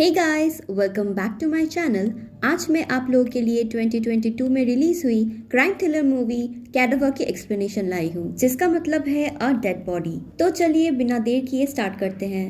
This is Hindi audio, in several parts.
Hey guys, welcome back to my channel. आज मैं आप लोगों के लिए 2022 में रिलीज हुई क्राइम थ्रिलर मूवी कैडावर की एक्सप्लेनेशन लाई हूँ, जिसका मतलब है अ डेड बॉडी। तो चलिए बिना देर किए स्टार्ट करते हैं।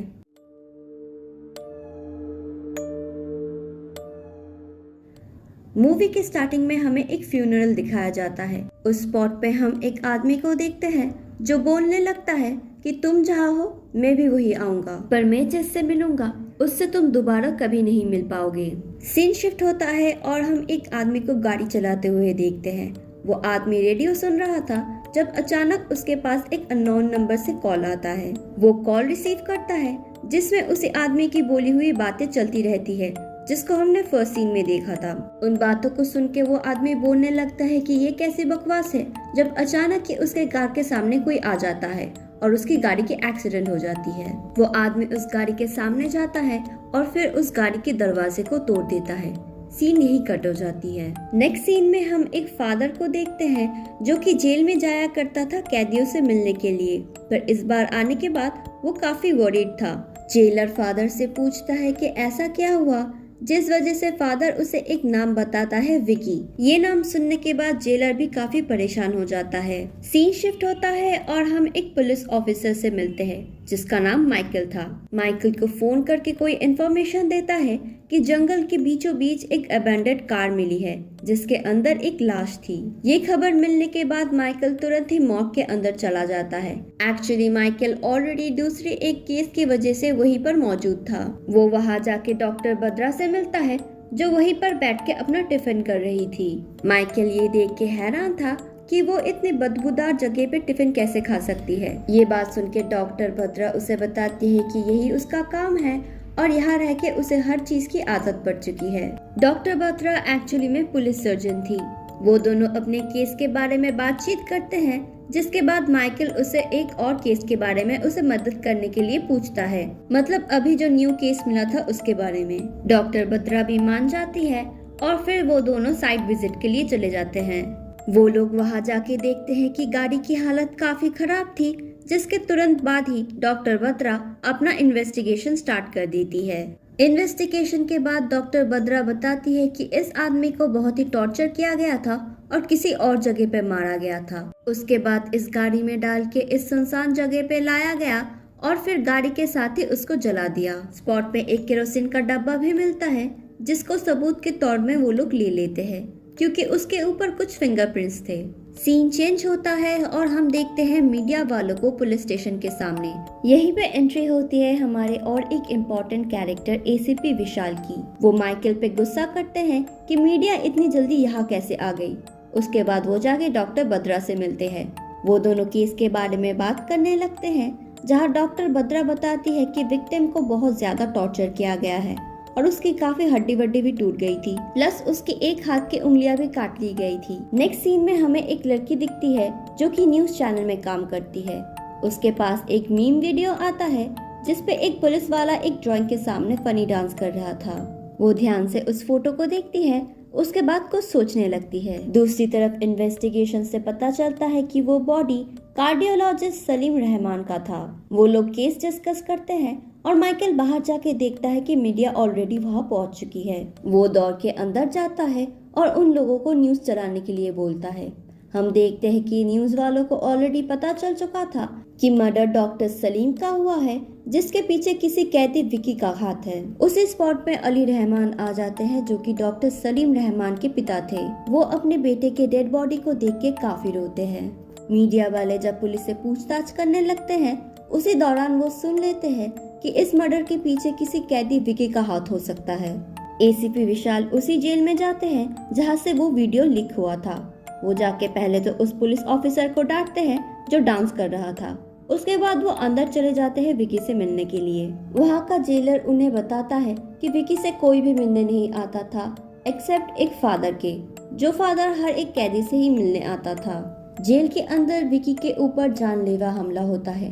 मूवी के स्टार्टिंग में हमें एक फ्यूनरल दिखाया जाता है। उस स्पॉट पे हम एक आदमी को देखते हैं जो बोलने लगता है कि तुम जहाँ हो मैं भी वही आऊंगा, पर मैं जिससे मिलूंगा उससे तुम दोबारा कभी नहीं मिल पाओगे। सीन शिफ्ट होता है और हम एक आदमी को गाड़ी चलाते हुए देखते हैं। वो आदमी रेडियो सुन रहा था जब अचानक उसके पास एक अननोन नंबर से कॉल आता है। वो कॉल रिसीव करता है जिसमें उसी आदमी की बोली हुई बातें चलती रहती है, जिसको हमने फर्स्ट सीन में देखा था। उन बातों को सुन के वो आदमी बोलने लगता है कि ये कैसी बकवास है, जब अचानक ही उसके कार के सामने कोई आ जाता है और उसकी गाड़ी की एक्सीडेंट हो जाती है। वो आदमी उस गाड़ी के सामने जाता है और फिर उस गाड़ी के दरवाजे को तोड़ देता है। सीन यही कट हो जाती है। नेक्स्ट सीन में हम एक फादर को देखते हैं जो कि जेल में जाया करता था कैदियों से मिलने के लिए, पर इस बार आने के बाद वो काफी वरीड था। जेलर फादर से पूछता है कि ऐसा क्या हुआ, जिस वजह से फादर उसे एक नाम बताता है, विकी। ये नाम सुनने के बाद जेलर भी काफी परेशान हो जाता है। सीन शिफ्ट होता है और हम एक पुलिस ऑफिसर से मिलते हैं जिसका नाम माइकल था। माइकल को फोन करके कोई इन्फॉर्मेशन देता है कि जंगल के बीचों बीच एक अबैंडन्ड कार मिली है जिसके अंदर एक लाश थी। ये खबर मिलने के बाद माइकल तुरंत ही मॉर्ग के अंदर चला जाता है। एक्चुअली माइकल ऑलरेडी दूसरे एक केस की वजह से वहीं पर मौजूद था। वो वहां जाके डॉक्टर बद्रा से मिलता है जो वहीं पर बैठ के अपना टिफिन कर रही थी। माइकल ये देख के हैरान था कि वो इतने बदबूदार जगह पे टिफिन कैसे खा सकती है। ये बात सुन के डॉक्टर बद्रा उसे बताती है कि यही उसका काम है और यहाँ रह के उसे हर चीज की आदत पड़ चुकी है। डॉक्टर बद्रा एक्चुअली में पुलिस सर्जन थी। वो दोनों अपने केस के बारे में बातचीत करते हैं, जिसके बाद माइकल उसे एक और केस के बारे में उसे मदद करने के लिए पूछता है, मतलब अभी जो न्यू केस मिला था उसके बारे में। डॉक्टर बद्रा भी मान जाती है और फिर वो दोनों साइट विजिट के लिए चले जाते हैं। वो लोग वहाँ जाके देखते हैं कि गाड़ी की हालत काफी खराब थी, जिसके तुरंत बाद ही डॉक्टर बद्रा अपना इन्वेस्टिगेशन स्टार्ट कर देती है। इन्वेस्टिगेशन के बाद डॉक्टर बद्रा बताती है कि इस आदमी को बहुत ही टॉर्चर किया गया था और किसी और जगह पे मारा गया था। उसके बाद इस गाड़ी में डाल के इस सुनसान जगह पे लाया गया और फिर गाड़ी के साथ ही उसको जला दिया। स्पॉट पे एक केरोसिन का डब्बा भी मिलता है जिसको सबूत के तौर में वो लोग ले लेते हैं, क्योंकि उसके ऊपर कुछ फिंगरप्रिंट्स थे। सीन चेंज होता है और हम देखते हैं मीडिया वालों को पुलिस स्टेशन के सामने। यहीं पे एंट्री होती है हमारे और एक इम्पोर्टेंट कैरेक्टर एसीपी विशाल की। वो माइकल पे गुस्सा करते हैं कि मीडिया इतनी जल्दी यहाँ कैसे आ गई। उसके बाद वो जाके डॉक्टर बद्रा से मिलते हैं। वो दोनों केस के बारे में बात करने लगते हैं, जहाँ डॉक्टर बद्रा बताती है कि विक्टिम को बहुत ज्यादा टॉर्चर किया गया है और उसकी काफी हड्डी वड्डी भी टूट गई थी, प्लस उसकी एक हाथ की उंगलियां भी काट ली गई थी। नेक्स्ट सीन में हमें एक लड़की दिखती है जो कि न्यूज चैनल में काम करती है। उसके पास एक मीम वीडियो आता है जिसपे एक पुलिस वाला एक ड्राइंग के सामने फनी डांस कर रहा था। वो ध्यान से उस फोटो को देखती है, उसके बाद कुछ सोचने लगती है। दूसरी तरफ इन्वेस्टिगेशन से पता चलता है कि वो बॉडी कार्डियोलॉजिस्ट सलीम रहमान का था। वो लोग केस डिस्कस करते हैं और माइकल बाहर जाके देखता है कि मीडिया ऑलरेडी वहां पहुंच चुकी है। वो दौड़ के अंदर जाता है और उन लोगों को न्यूज चलाने के लिए बोलता है। हम देखते हैं कि न्यूज वालों को ऑलरेडी पता चल चुका था कि मर्डर डॉक्टर सलीम का हुआ है, जिसके पीछे किसी कैदी विकी का हाथ है। उसी स्पॉट में अली रहमान आ जाते हैं जो कि डॉक्टर सलीम रहमान के पिता थे। वो अपने बेटे के डेड बॉडी को देख के काफी रोते हैं। मीडिया वाले जब पुलिस से पूछताछ करने लगते हैं, उसी दौरान वो सुन लेते हैं कि इस मर्डर के पीछे किसी कैदी विकी का हाथ हो सकता है। एसीपी विशाल उसी जेल में जाते हैं जहां से वो वीडियो लीक हुआ था। वो जाके पहले तो उस पुलिस ऑफिसर को डांटते हैं जो डांस कर रहा था। उसके बाद वो अंदर चले जाते हैं विकी से मिलने के लिए। वहाँ का जेलर उन्हें बताता है कि विकी से कोई भी मिलने नहीं आता था एक्सेप्ट एक फादर के, जो फादर हर एक कैदी से ही मिलने आता था। जेल के अंदर विकी के ऊपर जानलेवा हमला होता है,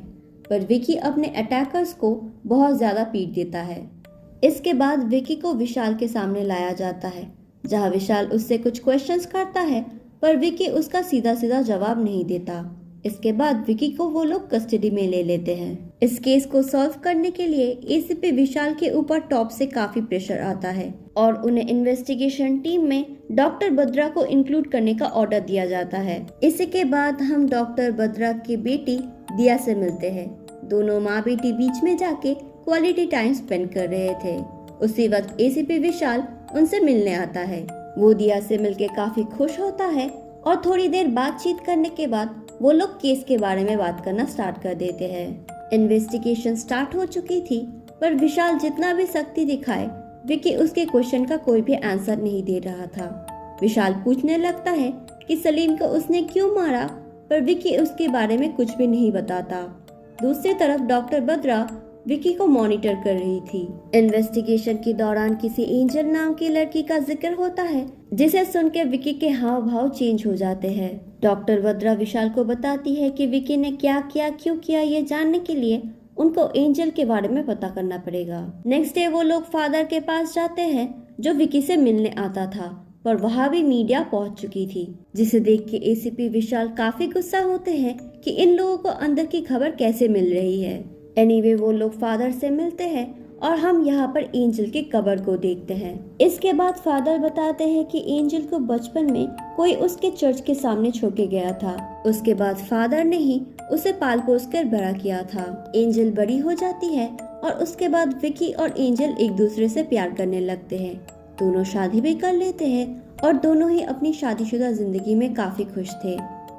पर विकी अपने अटैकर्स को बहुत ज्यादा पीट देता है। इसके बाद विकी को विशाल के सामने लाया जाता है, जहां विशाल उससे कुछ क्वेश्चंस करता है, पर विकी उसका सीधा सीधा जवाब नहीं देता। इसके बाद विकी को वो लोग कस्टडी में ले लेते हैं। इस केस को सॉल्व करने के लिए एसीपी विशाल के ऊपर टॉप से काफी प्रेशर आता है और उन्हें इन्वेस्टिगेशन टीम में डॉक्टर बद्रा को इंक्लूड करने का ऑर्डर दिया जाता है। इसी के बाद हम डॉक्टर बद्रा की बेटी दिया से मिलते हैं। दोनों माँ बेटी बीच में जाके क्वालिटी टाइम स्पेंड कर रहे थे। उसी वक्त एसीपी विशाल उनसे मिलने आता है। वो दिया से मिलके काफी खुश होता है और थोड़ी देर बातचीत करने के बाद वो लोग केस के बारे में बात करना स्टार्ट कर देते हैं। इन्वेस्टिगेशन स्टार्ट हो चुकी थी, पर विशाल जितना भी सख्ती दिखाए, विकी उसके क्वेश्चन का कोई भी आंसर नहीं दे रहा था। विशाल पूछने लगता है कि सलीम को उसने क्यों मारा, पर विकी उसके बारे में कुछ भी नहीं बताता। दूसरी तरफ डॉक्टर बद्रा विकी को मॉनिटर कर रही थी। इन्वेस्टिगेशन के दौरान किसी एंजल नाम की लड़की का जिक्र होता है, जिसे सुनकर विकी के हाव भाव चेंज हो जाते हैं। डॉक्टर बद्रा विशाल को बताती है कि विकी ने क्या किया, क्यों किया, ये जानने के लिए उनको एंजल के बारे में पता करना पड़ेगा। नेक्स्ट डे वो लोग फादर के पास जाते हैं, जो विकी से मिलने आता था, पर वहाँ भी मीडिया पहुँच चुकी थी, जिसे देख के एसीपी विशाल काफी गुस्सा होते हैं कि इन लोगों को अंदर की खबर कैसे मिल रही है। एनीवे वो लोग फादर से मिलते हैं और हम यहाँ पर एंजल की कब्र को देखते हैं। इसके बाद फादर बताते हैं कि एंजल को बचपन में कोई उसके चर्च के सामने छोड़ के गया था। उसके बाद फादर ने ही उसे पाल पोस कर बड़ा किया था। एंजल बड़ी हो जाती है और उसके बाद विकी और एंजल एक दूसरे से प्यार करने लगते हैं। दोनों शादी भी कर लेते हैं और दोनों ही अपनी शादीशुदा जिंदगी में काफी खुश थे।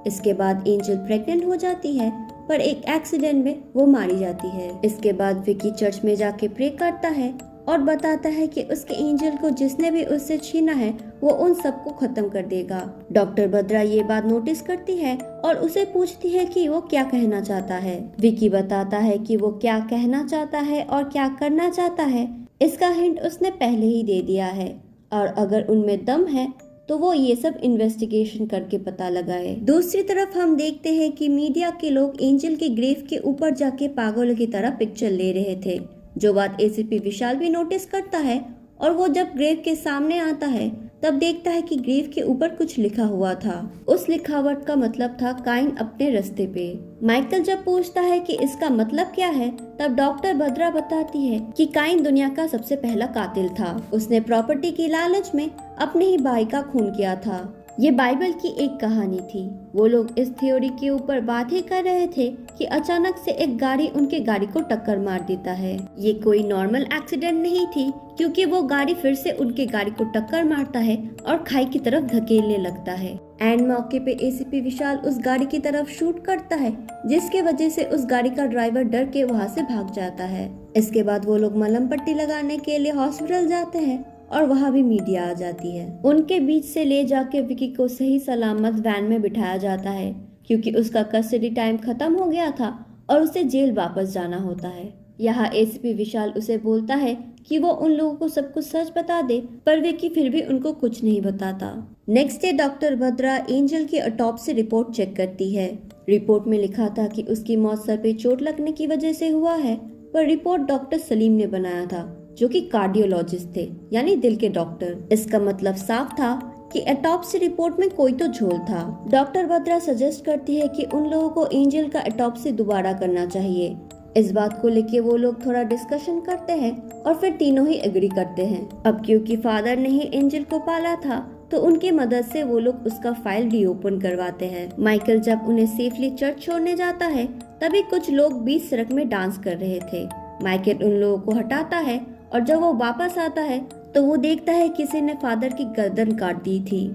इसके बाद एंजल प्रेग्नेंट हो जाती है, पर एक एक्सीडेंट में वो मारी जाती है। इसके बाद विकी चर्च में जाके प्रे करता है और बताता है कि उसके एंजल को जिसने भी उससे छीना है वो उन सबको खत्म कर देगा। डॉक्टर बद्रा ये बात नोटिस करती है और उसे पूछती है कि वो क्या कहना चाहता है। विकी बताता है कि वो क्या कहना चाहता है और क्या करना चाहता है, इसका हिंट उसने पहले ही दे दिया है, और अगर उनमें दम है तो वो ये सब इन्वेस्टिगेशन करके पता लगाए। दूसरी तरफ हम देखते हैं कि मीडिया के लोग एंजल के ग्रेव के ऊपर जाके पागलों की तरह पिक्चर ले रहे थे, जो बात एसीपी विशाल भी नोटिस करता है, और वो जब ग्रेव के सामने आता है तब देखता है कि ग्रेव के ऊपर कुछ लिखा हुआ था। उस लिखावट का मतलब था काइन अपने रास्ते पे। माइकल जब पूछता है कि इसका मतलब क्या है, तब डॉक्टर बद्रा बताती है कि काइन दुनिया का सबसे पहला कातिल था। उसने प्रॉपर्टी की लालच में अपने ही भाई का खून किया था। ये बाइबल की एक कहानी थी। वो लोग इस थ्योरी के ऊपर बात ही कर रहे थे कि अचानक से एक गाड़ी उनके गाड़ी को टक्कर मार देता है। ये कोई नॉर्मल एक्सीडेंट नहीं थी, क्योंकि वो गाड़ी फिर से उनके गाड़ी को टक्कर मारता है और खाई की तरफ धकेलने लगता है। एंड मौके पे एसीपी विशाल उस गाड़ी की तरफ शूट करता है, जिसके वजह से उस गाड़ी का ड्राइवर डर के वहाँ से भाग जाता है। इसके बाद वो लोग मलहम पट्टी लगाने के लिए हॉस्पिटल जाते हैं और वहाँ भी मीडिया आ जाती है। उनके बीच से ले जाके विकी को सही सलामत वैन में बिठाया जाता है, क्योंकि उसका कस्टडी टाइम खत्म हो गया था और उसे जेल वापस जाना होता है। यहाँ एसीपी विशाल उसे बोलता है कि वो उन लोगों को सब कुछ सच बता दे, पर विकी फिर भी उनको कुछ नहीं बताता। Next day doctor Bhadra angel की ऑटोप्सी रिपोर्ट चेक करती है। रिपोर्ट में लिखा था कि उसकी मौत सर पे चोट लगने की वजह से हुआ है, पर रिपोर्ट डॉक्टर सलीम ने बनाया था, जो कि कार्डियोलॉजिस्ट थे, यानी दिल के डॉक्टर। इसका मतलब साफ था कि ऑटोप्सी रिपोर्ट में कोई तो झोल था। डॉक्टर बद्रा सजेस्ट करती है कि उन लोगों को एंजल का ऑटोप्सी दोबारा करना चाहिए। इस बात को लेके वो लोग थोड़ा डिस्कशन करते हैं और फिर तीनों ही एग्री करते हैं। अब क्योंकि फादर ने ही एंजल को पाला था, तो उनकी मदद से वो लोग उसका फाइल रीओपन करवाते हैं। माइकल जब उन्हें सेफली चर्च छोड़ने जाता है, तभी कुछ लोग बीच सड़क में डांस कर रहे थे। माइकल उन लोगों को हटाता है और जब वो वापस आता है तो वो देखता है किसी ने फादर की गर्दन काट दी थी।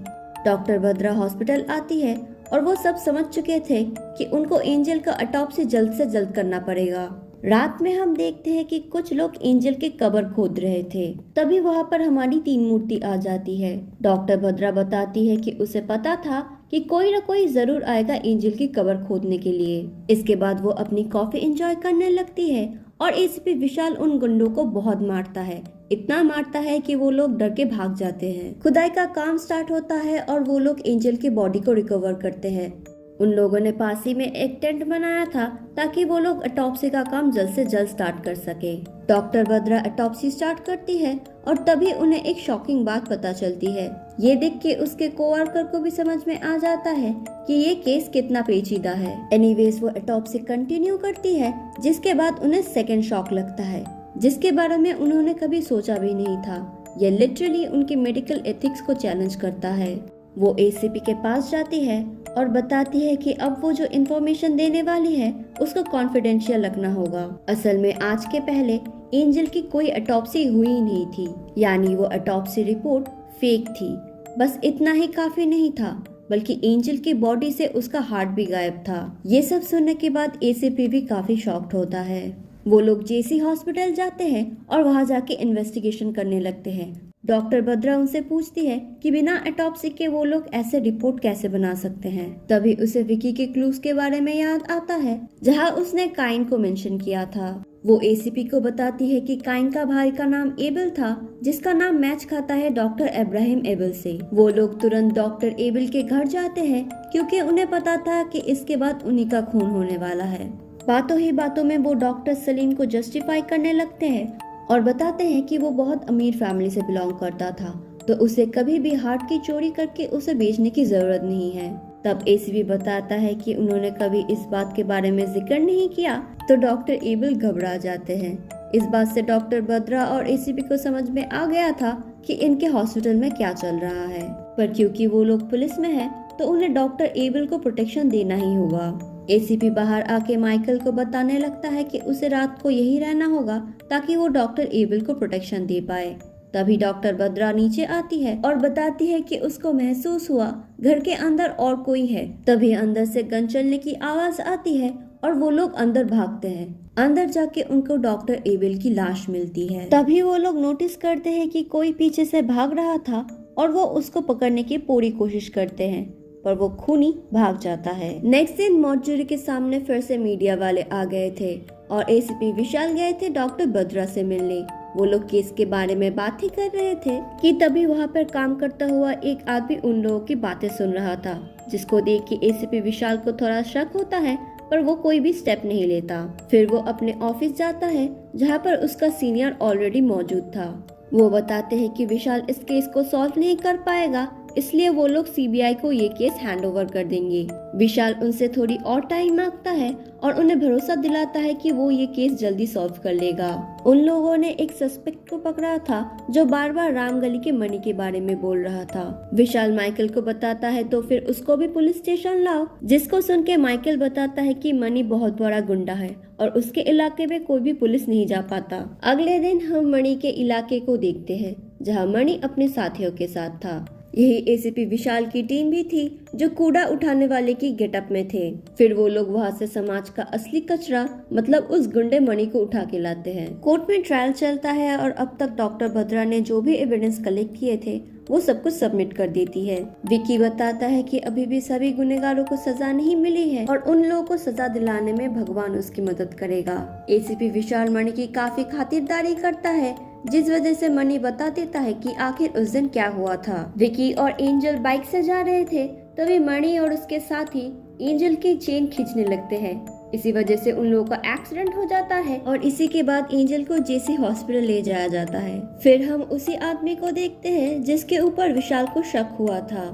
डॉक्टर बद्रा हॉस्पिटल आती है और वो सब समझ चुके थे कि उनको एंजल का ऑटोप्सी जल्द से जल्द करना पड़ेगा। रात में हम देखते हैं कि कुछ लोग एंजल के कब्र खोद रहे थे। तभी वहाँ पर हमारी तीन मूर्ति आ जाती है। डॉक्टर बद्रा बताती है कि उसे पता था कि कोई न कोई जरूर आएगा एंजल की कब्र खोदने के लिए। इसके बाद वो अपनी कॉफी एंजॉय करने लगती है और एसीपी विशाल उन गुंडों को बहुत मारता है। इतना मारता है कि वो लोग डर के भाग जाते हैं। खुदाई का काम स्टार्ट होता है और वो लोग एंजल की बॉडी को रिकवर करते हैं। उन लोगों ने पास ही में एक टेंट बनाया था ताकि वो लोग ऑटोप्सी का काम जल्द से जल्द स्टार्ट कर सके। डॉक्टर बद्रा ऑटोप्सी स्टार्ट करती है और तभी उन्हें एक शॉकिंग बात पता चलती है। ये देख के उसके कोवर्कर को भी समझ में आ जाता है कि ये केस कितना पेचीदा है। एनीवेज वो ऑटोप्सी कंटिन्यू करती है, जिसके बाद उन्हें सेकेंड शॉक लगता है, जिसके बारे में उन्होंने कभी सोचा भी नहीं था। ये लिटरली उनके मेडिकल एथिक्स को चैलेंज करता है। वो एसीपी के पास जाती है और बताती है कि अब वो जो इन्फॉर्मेशन देने वाली है उसको कॉन्फिडेंशियल रखना होगा। असल में आज के पहले एंजल की कोई ऑटोप्सी हुई नहीं थी, यानी वो ऑटोप्सी रिपोर्ट फेक थी। बस इतना ही काफी नहीं था, बल्कि एंजल की बॉडी से उसका हार्ट भी गायब था। ये सब सुनने के बाद एसीपी भी काफी शॉक्ड होता है। वो लोग जेसी हॉस्पिटल जाते हैं और वहाँ जाके इन्वेस्टिगेशन करने लगते हैं। डॉक्टर बद्रा उनसे पूछती है कि बिना ऑटोप्सी के वो लोग ऐसे रिपोर्ट कैसे बना सकते हैं। तभी उसे विकी के क्लूज के बारे में याद आता है, जहां उसने काइन को मेंशन किया था। वो एसीपी को बताती है कि काइन का भाई का नाम एबल था, जिसका नाम मैच खाता है डॉक्टर इब्राहिम एबल से। वो लोग तुरंत डॉक्टर एबल के घर जाते हैं, क्योंकि उन्हें पता था कि इसके बाद उन्हीं का खून होने वाला है। बातों ही बातों में वो डॉक्टर सलीम को जस्टिफाई करने लगते हैं और बताते हैं कि वो बहुत अमीर फैमिली से बिलोंग करता था, तो उसे कभी भी हार्ट की चोरी करके उसे बेचने की जरूरत नहीं है। तब एसीपी बताता है कि उन्होंने कभी इस बात के बारे में जिक्र नहीं किया, तो डॉक्टर एबल घबरा जाते हैं। इस बात से डॉक्टर बद्रा और एसीपी को समझ में आ गया था कि इनके हॉस्पिटल में क्या चल रहा है, पर क्योंकि वो लोग पुलिस में है तो उन्हें डॉक्टर एबल को प्रोटेक्शन देना ही होगा। एसीपी बाहर आके माइकल को बताने लगता है कि उसे रात को यही रहना होगा ताकि वो डॉक्टर एबल को प्रोटेक्शन दे पाए। तभी डॉक्टर बद्रा नीचे आती है और बताती है कि उसको महसूस हुआ घर के अंदर और कोई है। तभी अंदर से गन चलने की आवाज आती है और वो लोग अंदर भागते हैं। अंदर जाके उनको डॉक्टर एबल की लाश मिलती है। तभी वो लोग नोटिस करते हैं कि कोई पीछे से भाग रहा था और वो उसको पकड़ने की पूरी कोशिश करते हैं, पर वो खूनी भाग जाता है। नेक्स्ट दिन मॉर्चरी के सामने फिर से मीडिया वाले आ गए थे और एसीपी विशाल गए थे डॉक्टर बद्रा से मिलने। वो लोग केस के बारे में बात ही कर रहे थे कि तभी वहाँ पर काम करता हुआ एक आदमी उन लोगों की बातें सुन रहा था, जिसको देख के एसीपी विशाल को थोड़ा शक होता है, पर वो कोई भी स्टेप नहीं लेता। फिर वो अपने ऑफिस जाता है, जहाँ पर उसका सीनियर ऑलरेडी मौजूद था। वो बताते हैं कि विशाल इस केस को सॉल्व नहीं कर पाएगा, इसलिए वो लोग सीबीआई को ये केस हैंड ओवर कर देंगे। विशाल उनसे थोड़ी और टाइम मांगता है और उन्हें भरोसा दिलाता है कि वो ये केस जल्दी सॉल्व कर लेगा। उन लोगों ने एक सस्पेक्ट को पकड़ा था जो बार बार रामगली के मनी के बारे में बोल रहा था। विशाल माइकल को बताता है तो फिर उसको भी पुलिस स्टेशन लाओ, जिसको सुन के माइकल बताता है कि मनी बहुत बड़ा गुंडा है और उसके इलाके में कोई भी पुलिस नहीं जा पाता। अगले दिन हम मणि के इलाके को देखते हैं, जहाँ मणि अपने साथियों के साथ था। यही एसीपी विशाल की टीम भी थी जो कूड़ा उठाने वाले की गेटअप में थे। फिर वो लोग वहाँ से समाज का असली कचरा मतलब उस गुंडे मणि को उठा के लाते हैं। कोर्ट में ट्रायल चलता है और अब तक डॉक्टर बद्रा ने जो भी एविडेंस कलेक्ट किए थे वो सब कुछ सबमिट कर देती है। विकी बताता है कि अभी भी सभी गुनहगारों को सजा नहीं मिली है और उन लोगों को सजा दिलाने में भगवान उसकी मदद करेगा। एसीपी विशाल मणि की काफी खातिरदारी करता है, जिस वजह से मणि बता देता है कि आखिर उस दिन क्या हुआ था। विकी और एंजल बाइक से जा रहे थे, तभी मणि और उसके साथी एंजल की चेन खींचने लगते हैं। इसी वजह से उन लोगों का एक्सीडेंट हो जाता है और इसी के बाद एंजल को जेसी हॉस्पिटल ले जाया जाता है। फिर हम उसी आदमी को देखते हैं जिसके ऊपर विशाल को शक हुआ था।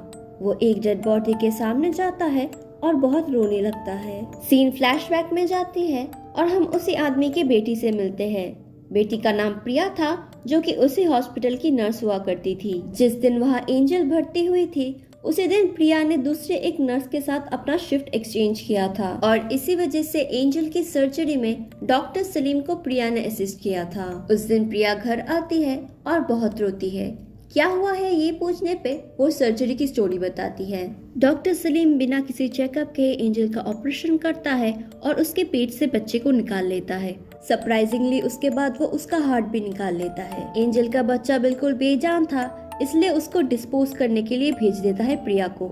वो एक डेड बॉडी के सामने जाता है और बहुत रोने लगता है। सीन फ्लैशबैक में जाती है और हम उसी आदमी की बेटी से मिलते हैं। बेटी का नाम प्रिया था, जो कि उसी हॉस्पिटल की नर्स हुआ करती थी। जिस दिन वहाँ एंजल भर्ती हुई थी, उसी दिन प्रिया ने दूसरे एक नर्स के साथ अपना शिफ्ट एक्सचेंज किया था और इसी वजह से एंजल की सर्जरी में डॉक्टर सलीम को प्रिया ने असिस्ट किया था। उस दिन प्रिया घर आती है और बहुत रोती है। क्या हुआ है ये पूछने पे वो सर्जरी की स्टोरी बताती है। डॉक्टर सलीम बिना किसी चेकअप के एंजल का ऑपरेशन करता है और उसके पेट से बच्चे को निकाल लेता है। सरप्राइजिंगली उसके बाद वो उसका हार्ट भी निकाल लेता है। एंजल का बच्चा बिल्कुल बेजान था, इसलिए उसको डिस्पोज करने के लिए भेज देता है प्रिया को।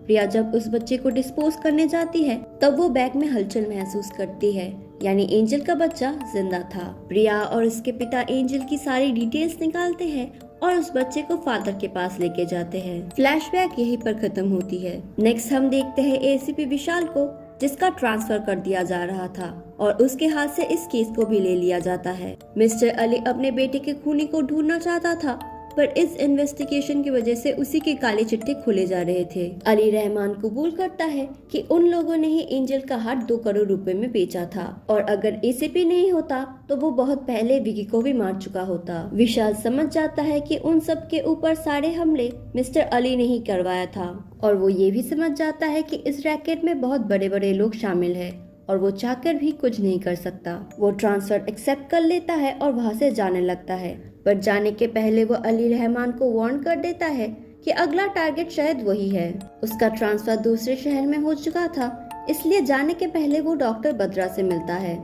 प्रिया जब उस बच्चे को डिस्पोज करने जाती है तब वो बैग में हलचल महसूस करती है, यानी एंजल का बच्चा जिंदा था। प्रिया और उसके पिता एंजल की सारी डिटेल्स निकालते हैं और उस बच्चे को फादर के पास लेके जाते हैं। फ्लैशबैक यहीं पर खत्म होती है। नेक्स्ट हम देखते हैं एसीपी विशाल को, जिसका ट्रांसफर कर दिया जा रहा था और उसके हाथ से इस केस को भी ले लिया जाता है। मिस्टर अली अपने बेटे के खूनी को ढूंढना चाहता था, पर इस इन्वेस्टिगेशन की वजह से उसी के काले चिट्टे खुले जा रहे थे। अली रहमान कबूल करता है कि उन लोगों ने ही एंजल का हार्ट 2 करोड़ रुपए में बेचा था और अगर एसीपी नहीं होता तो वो बहुत पहले विकी को भी मार चुका होता। विशाल समझ जाता है कि उन सब के ऊपर सारे हमले मिस्टर अली ने ही करवाया था और वो ये भी समझ जाता है कि इस रैकेट में बहुत बड़े बड़े लोग शामिल है और वो चाहकर भी कुछ नहीं कर सकता। वो ट्रांसफर एक्सेप्ट कर लेता है और वहाँ से जाने लगता है, पर जाने के पहले वो अली रहमान को वार्न कर देता है कि अगला टारगेट शायद वही है। उसका ट्रांसफर दूसरे शहर में हो चुका था, इसलिए जाने के पहले वो डॉक्टर बद्रा से मिलता है।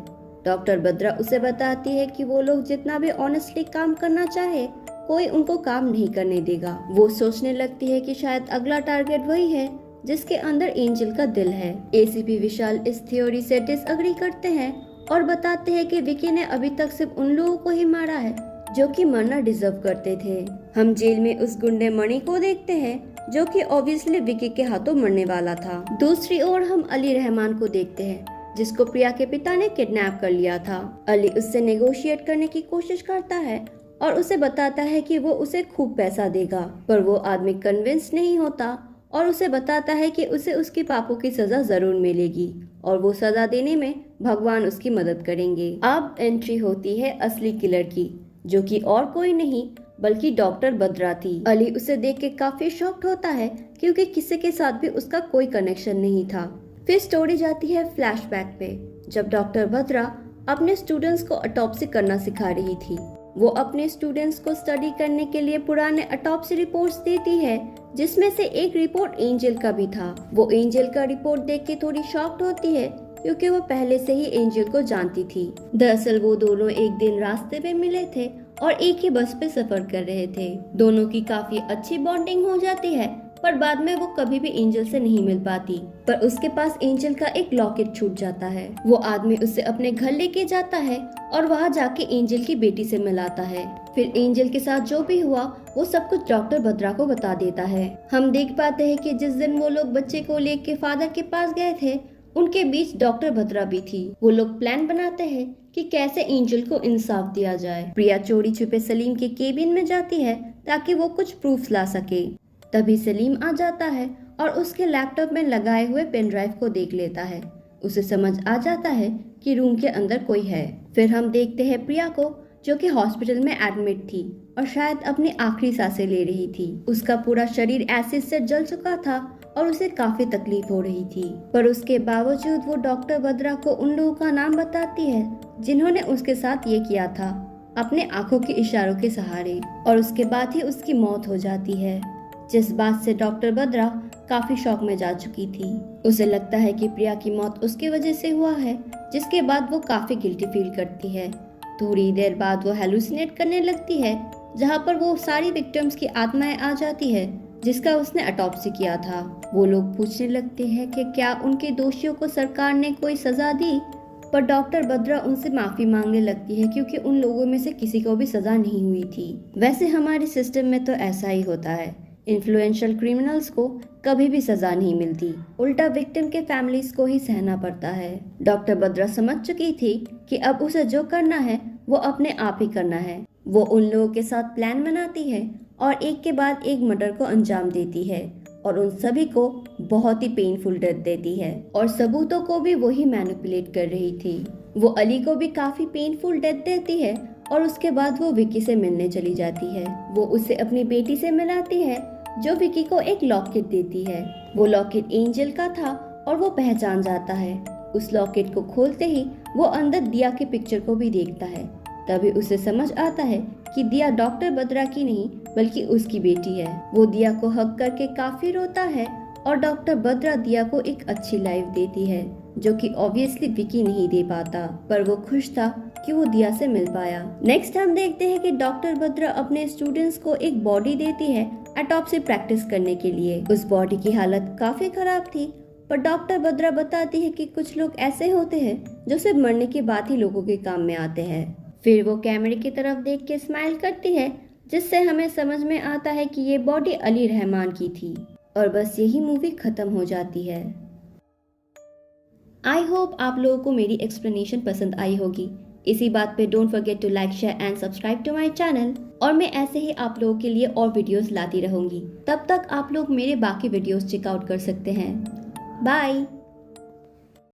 डॉक्टर बद्रा उसे बताती है कि वो लोग जितना भी ऑनेस्टली काम करना चाहे, कोई उनको काम नहीं करने देगा। वो सोचने लगती है कि शायद अगला टारगेट वही है जिसके अंदर एंजल का दिल है। एसीपी विशाल इस थ्योरी से डिसएग्री करते हैं और बताते हैं कि विकी ने अभी तक सिर्फ उन लोगों को ही मारा है जो कि मरना डिजर्व करते थे। हम जेल में उस गुंडे मणि को देखते हैं जो कि ऑब्वियसली विकी के हाथों मरने वाला था। दूसरी ओर हम अली रहमान को देखते हैं जिसको प्रिया के पिता ने किडनैप कर लिया था। अली उससे नेगोशिएट करने की कोशिश करता है और उसे बताता है कि वो उसे खूब पैसा देगा, पर वो आदमी कन्विंस नहीं होता और उसे बताता है कि उसे उसके पापों की सजा जरूर मिलेगी और वो सजा देने में भगवान उसकी मदद करेंगे। अब एंट्री होती है असली किलर की, जो कि और कोई नहीं बल्कि डॉक्टर बद्रा थी। अली उसे देख के काफी शॉक्ड होता है क्योंकि किसी के साथ भी उसका कोई कनेक्शन नहीं था। फिर स्टोरी जाती है फ्लैशबैक पे, जब डॉक्टर बद्रा अपने स्टूडेंट्स को ऑटोप्सी करना सिखा रही थी। वो अपने स्टूडेंट्स को स्टडी करने के लिए पुराने ऑटोप्सी रिपोर्ट्स देती है, जिसमें से एक रिपोर्ट एंजल का भी था। वो एंजल का रिपोर्ट देख के थोड़ी शॉक्ड होती है क्योंकि वो पहले से ही एंजल को जानती थी। दरअसल वो दोनों एक दिन रास्ते में मिले थे और एक ही बस पे सफर कर रहे थे। दोनों की काफी अच्छी बॉन्डिंग हो जाती है, पर बाद में वो कभी भी एंजल से नहीं मिल पाती। पर उसके पास एंजल का एक लॉकेट छूट जाता है। वो आदमी उसे अपने घर लेके जाता है और वहाँ जाके एंजल की बेटी से मिलाता है। फिर एंजल के साथ जो भी हुआ वो सब कुछ डॉक्टर बद्रा को बता देता है। हम देख पाते हैं कि जिस दिन वो लोग बच्चे को लेके फादर के पास गए थे, उनके बीच डॉक्टर बद्रा भी थी। वो लोग प्लान बनाते हैं कि कैसे एंजल को इंसाफ दिया जाए। प्रिया चोरी छुपे सलीम के केबिन में जाती है ताकि वो कुछ प्रूफ ला सके। तभी सलीम आ जाता है और उसके लैपटॉप में लगाए हुए पेन ड्राइव को देख लेता है। उसे समझ आ जाता है कि रूम के अंदर कोई है। फिर हम देखते हैं प्रिया को, जो कि हॉस्पिटल में एडमिट थी और शायद अपनी आखिरी सांसें ले रही थी। उसका पूरा शरीर एसिड से जल चुका था और उसे काफी तकलीफ हो रही थी, पर उसके बावजूद वो डॉक्टर बद्रा को उन लोगों का नाम बताती है जिन्होंने उसके साथ ये किया था, अपने आंखों के इशारों के सहारे। और उसके बाद ही उसकी मौत हो जाती है, जिस बात से डॉक्टर बद्रा काफी शॉक में जा चुकी थी। उसे लगता है कि प्रिया की मौत उसकी वजह से हुआ है, जिसके बाद वो काफी गिल्टी फील करती है। थोड़ी देर बाद वो हेलुसिनेट करने लगती है, जहाँ पर वो सारी विक्टिम्स की आत्माएं आ जाती है जिसका उसने ऑटोप्सी किया था। वो लोग पूछने लगते हैं कि क्या उनके दोषियों को सरकार ने कोई सजा दी, पर डॉक्टर बद्रा उनसे माफी मांगने लगती है क्योंकि उन लोगों में से किसी को भी सजा नहीं हुई थी। वैसे हमारे सिस्टम में तो ऐसा ही होता है, इन्फ्लुएंशियल क्रिमिनल्स को कभी भी सजा नहीं मिलती, उल्टा विक्टिम के फैमिलीज को ही सहना पड़ता है। डॉक्टर बद्रा समझ चुकी थी कि अब उसे जो करना है वो अपने आप ही करना है। वो उन लोगों के साथ प्लान बनाती है और एक के बाद एक मर्डर को अंजाम देती है और उन सभी को बहुत ही पेनफुल डेथ देती है और सबूतों को भी वही मैनिपुलेट कर रही थी। वो अली को भी काफी पेनफुल डेथ देती है और उसके बाद वो विकी से मिलने चली जाती है। वो उसे अपनी बेटी से मिलाती है जो विकी को एक लॉकेट देती है। वो लॉकेट एंजल का था और वो पहचान जाता है। उस लॉकेट को खोलते ही वो अंदर दिया की पिक्चर को भी देखता है। तभी उसे समझ आता है कि दिया डॉक्टर बद्रा की नहीं बल्कि उसकी बेटी है। वो दिया को हग करके काफी रोता है और डॉक्टर बद्रा दिया को एक अच्छी लाइफ देती है, जो कि ऑब्वियसली विकी नहीं दे पाता, पर वो खुश था कि वो दिया से मिल पाया। नेक्स्ट हम देखते हैं कि डॉक्टर बद्रा अपने स्टूडेंट्स को एक बॉडी देती है ऑटोप्सी प्रैक्टिस करने के लिए। उस बॉडी की हालत काफी खराब थी, पर डॉक्टर बद्रा बताती है कि कुछ लोग ऐसे होते हैं जो सिर्फ मरने के बाद ही लोगों के काम में आते हैं। फिर वो कैमरे की तरफ देख के स्माइल करती है, जिससे हमें समझ में आता है कि ये बॉडी अली रहमान की थी और बस यही मूवी खत्म हो जाती है। आई होप आप लोगों को मेरी एक्सप्लेनेशन पसंद आई होगी। इसी बात पे don't forget to like, share and subscribe to my channel और मैं ऐसे ही आप लोगों के लिए और वीडियोस लाती रहूंगी। तब तक आप लोग मेरे बाकी वीडियोस चेकआउट कर सकते हैं। बाय।